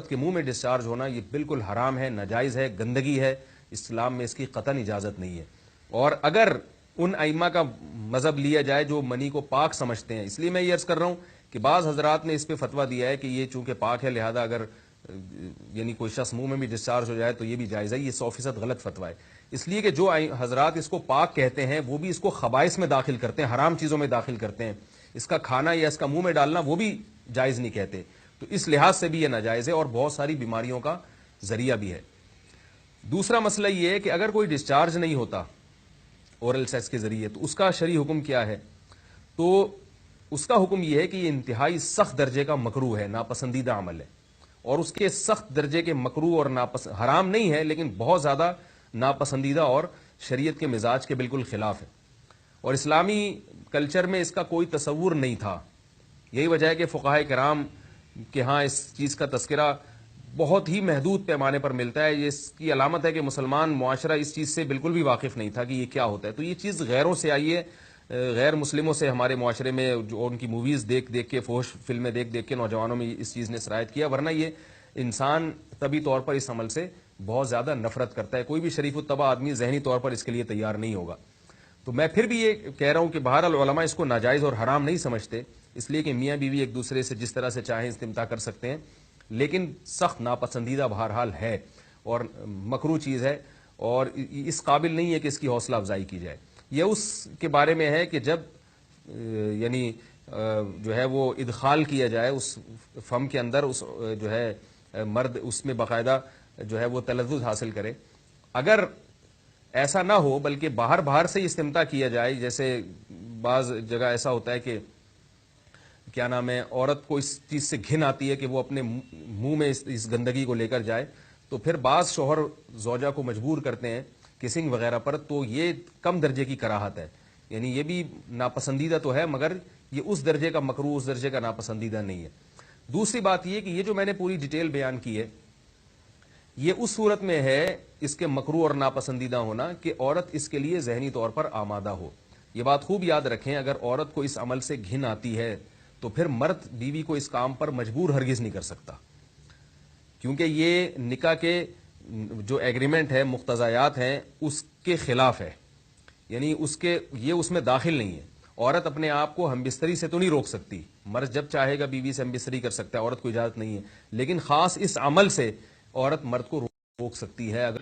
عورت کے منہ میں ڈسچارج ہونا یہ بالکل حرام ہے، ناجائز ہے، گندگی ہے، اسلام میں اس کی قطعاً اجازت نہیں ہے. اور اگر ان ائمہ کا مذہب لیا جائے جو منی کو پاک سمجھتے ہیں، اس لیے میں یہ عرض کر رہا ہوں کہ بعض حضرات نے اس پہ فتویٰ دیا ہے کہ یہ چونکہ پاک ہے لہذا اگر یعنی کوئی شخص منہ میں بھی ڈسچارج ہو جائے تو یہ بھی جائز ہے. یہ 100% غلط فتویٰ ہے، اس لیے کہ جو حضرات اس کو پاک کہتے ہیں وہ بھی اس کو خبائث میں داخل کرتے ہیں، حرام چیزوں میں داخل کرتے ہیں. اس کا کھانا یا اس کا منہ میں ڈالنا وہ بھی جائز نہیں کہتے، تو اس لحاظ سے بھی یہ ناجائز ہے اور بہت ساری بیماریوں کا ذریعہ بھی ہے. دوسرا مسئلہ یہ ہے کہ اگر کوئی ڈسچارج نہیں ہوتا اورل سیکس کے ذریعے تو اس کا شرعی حکم کیا ہے؟ تو اس کا حکم یہ ہے کہ یہ انتہائی سخت درجے کا مکروہ ہے، ناپسندیدہ عمل ہے. اور اس کے سخت درجے کے مکروہ اور حرام نہیں ہے لیکن بہت زیادہ ناپسندیدہ اور شریعت کے مزاج کے بالکل خلاف ہے. اور اسلامی کلچر میں اس کا کوئی تصور نہیں تھا. یہی وجہ ہے کہ فقہائے کرام کے ہاں اس چیز کا تذکرہ بہت ہی محدود پیمانے پر ملتا ہے. یہ اس کی علامت ہے کہ مسلمان معاشرہ اس چیز سے بالکل بھی واقف نہیں تھا کہ یہ کیا ہوتا ہے. تو یہ چیز غیروں سے آئی ہے، غیر مسلموں سے ہمارے معاشرے میں جو ان کی موویز دیکھ دیکھ کے، فحش فلمیں دیکھ دیکھ کے نوجوانوں میں اس چیز نے سرایت کیا. ورنہ یہ انسان طبی طور پر اس عمل سے بہت زیادہ نفرت کرتا ہے. کوئی بھی شریف الطبع آدمی ذہنی طور پر اس کے لیے تیار نہیں ہوگا. تو میں پھر بھی یہ کہہ رہا ہوں کہ بہرحال علماء اس کو ناجائز اور حرام نہیں سمجھتے، اس لیے کہ میاں بیوی ایک دوسرے سے جس طرح سے چاہیں استمتاع کر سکتے ہیں، لیکن سخت ناپسندیدہ بہرحال ہے اور مکروہ چیز ہے اور اس قابل نہیں ہے کہ اس کی حوصلہ افزائی کی جائے. یہ اس کے بارے میں ہے کہ جب یعنی جو ہے وہ ادخال کیا جائے اس فم کے اندر، اس جو ہے مرد اس میں باقاعدہ جو ہے وہ تلذذ حاصل کرے. اگر ایسا نہ ہو بلکہ باہر سے استمتاع کیا جائے، جیسے بعض جگہ ایسا ہوتا ہے کہ کیا نام ہے عورت کو اس چیز سے گھن آتی ہے کہ وہ اپنے منہ میں اس گندگی کو لے کر جائے، تو پھر بعض شوہر زوجہ کو مجبور کرتے ہیں کسنگ وغیرہ پر، تو یہ کم درجے کی کراہت ہے. یعنی یہ بھی ناپسندیدہ تو ہے مگر یہ اس درجے کا مکروہ، اس درجے کا ناپسندیدہ نہیں ہے. دوسری بات یہ کہ یہ جو میں نے پوری ڈیٹیل بیان کی ہے یہ اس صورت میں ہے اس کے مکروہ اور ناپسندیدہ ہونا کہ عورت اس کے لیے ذہنی طور پر آمادہ ہو. یہ بات خوب یاد رکھیں، اگر عورت کو اس عمل سے گھن آتی ہے تو پھر مرد بیوی کو اس کام پر مجبور ہرگز نہیں کر سکتا، کیونکہ یہ نکاح کے جو ایگریمنٹ ہے، مقتضیات ہیں، اس کے خلاف ہے. یعنی یہ اس میں داخل نہیں ہے. عورت اپنے آپ کو ہم بستری سے تو نہیں روک سکتی، مرد جب چاہے گا بیوی سے ہم بستری کر سکتا ہے، عورت کو اجازت نہیں ہے. لیکن خاص اس عمل سے عورت مرد کو روک سکتی ہے. اگر